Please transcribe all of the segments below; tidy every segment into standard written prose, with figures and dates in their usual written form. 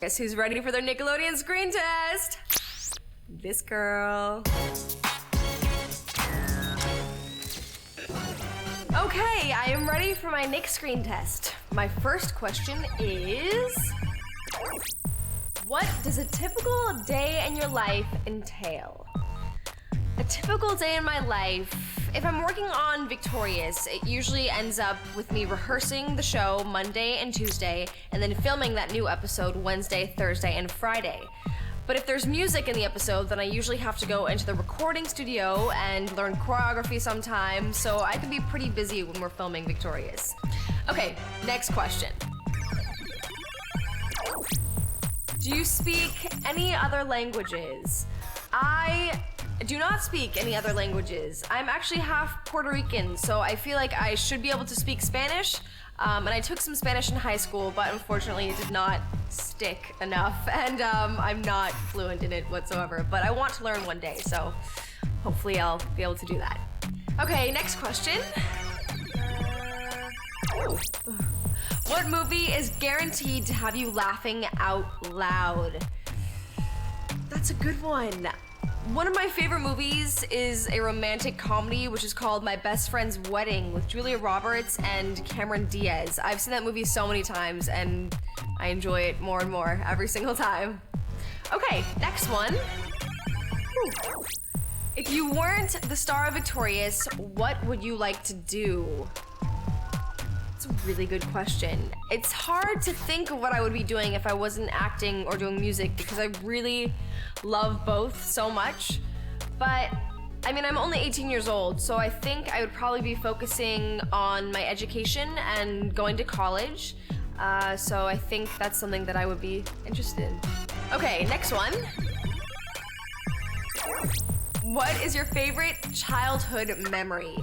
Guess who's ready for their Nickelodeon screen test? This girl. Okay, I am ready for my Nick screen test. My first question is, what does a typical day in your life entail? A typical day in my life, if I'm working on Victorious, it usually ends up with me rehearsing the show Monday and Tuesday, and then filming that new episode Wednesday, Thursday, and Friday. But if there's music in the episode, then I usually have to go into the recording studio and learn choreography sometimes, so I can be pretty busy when we're filming Victorious. Okay, next question. Do you speak any other languages? I do not speak any other languages. I'm actually half Puerto Rican, so I feel like I should be able to speak Spanish. And I took some Spanish in high school, but unfortunately it did not stick enough, and I'm not fluent in it whatsoever. But I want to learn one day, so hopefully I'll be able to do that. Okay, next question. What movie is guaranteed to have you laughing out loud? That's a good one. One of my favorite movies is a romantic comedy which is called My Best Friend's Wedding with Julia Roberts and Cameron Diaz. I've seen that movie so many times and I enjoy it more and more every single time. Okay, next one. If you weren't the star of Victorious, what would you like to do? It's a really good question. It's hard to think of what I would be doing if I wasn't acting or doing music because I really love both so much. But I mean, I'm only 18 years old, so I think I would probably be focusing on my education and going to college. So I think that's something that I would be interested in. Okay, next one. What is your favorite childhood memory?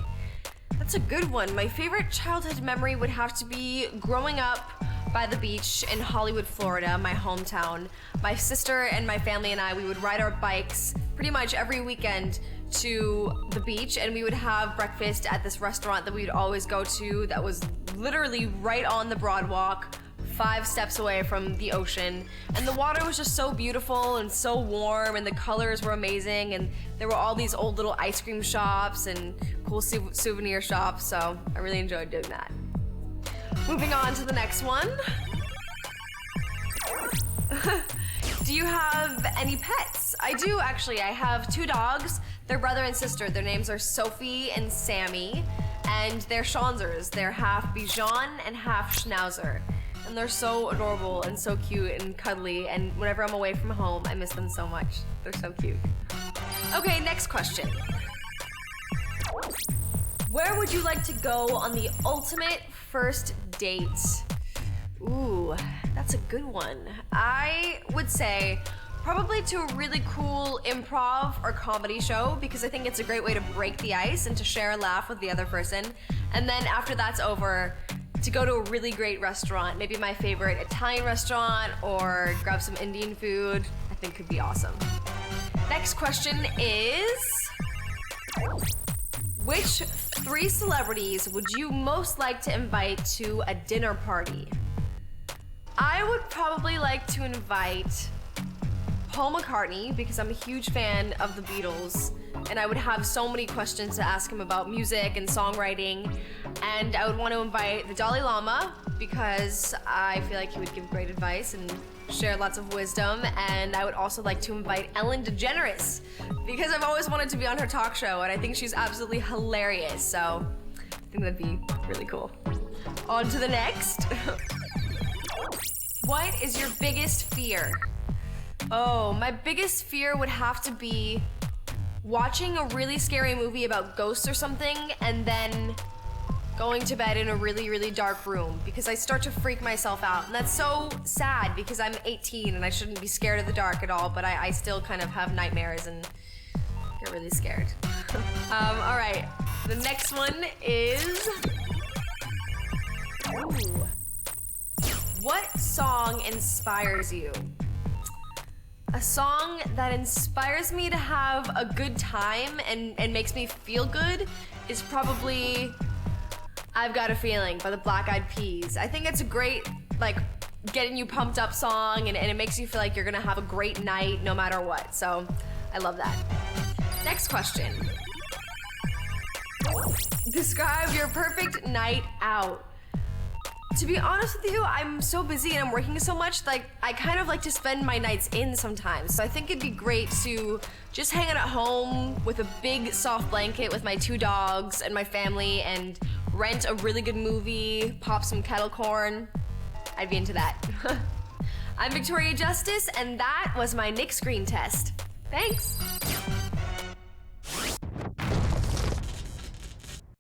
That's a good one. My favorite childhood memory would have to be growing up by the beach in Hollywood, Florida, my hometown. My sister and my family and I, we would ride our bikes pretty much every weekend to the beach, and we would have breakfast at this restaurant that we would always go to that was literally right on the Broadwalk, 5 steps away from the ocean. And the water was just so beautiful and so warm, and the colors were amazing, and there were all these old little ice cream shops and cool souvenir shops, so I really enjoyed doing that. Moving on to the next one. Do you have any pets? I do, actually. I have 2 dogs. They're brother and sister. Their names are Sophie and Sammy, and they're Schnautzers. They're half Bichon and half Schnauzer. And they're so adorable and so cute and cuddly, and whenever I'm away from home, I miss them so much. They're so cute. Okay, next question. Where would you like to go on the ultimate first date? Ooh, that's a good one. I would say probably to a really cool improv or comedy show, because I think it's a great way to break the ice and to share a laugh with the other person. And then after that's over, to go to a really great restaurant, maybe my favorite Italian restaurant, or grab some Indian food, I think could be awesome. Next question is, which 3 celebrities would you most like to invite to a dinner party? I would probably like to invite Paul McCartney, because I'm a huge fan of the Beatles, and I would have so many questions to ask him about music and songwriting. And I would want to invite the Dalai Lama, because I feel like he would give great advice and share lots of wisdom. And I would also like to invite Ellen DeGeneres, because I've always wanted to be on her talk show, and I think she's absolutely hilarious. So I think that'd be really cool. On to the next. What is your biggest fear? Oh, my biggest fear would have to be watching a really scary movie about ghosts or something, and then going to bed in a really, really dark room, because I start to freak myself out. And that's so sad, because I'm 18 and I shouldn't be scared of the dark at all, but I still kind of have nightmares and get really scared. All right, the next one is, ooh. What song inspires you? A song that inspires me to have a good time and makes me feel good is probably I've Got a Feeling by the Black Eyed Peas. I think it's a great, getting you pumped up song, and it makes you feel like you're gonna have a great night no matter what. So I love that. Next question. Describe your perfect night out. To be honest with you, I'm so busy and I'm working so much, like I kind of like to spend my nights in sometimes. So I think it'd be great to just hang out at home with a big soft blanket with my 2 dogs and my family and rent a really good movie, pop some kettle corn. I'd be into that. I'm Victoria Justice, and that was my Nick screen test. Thanks.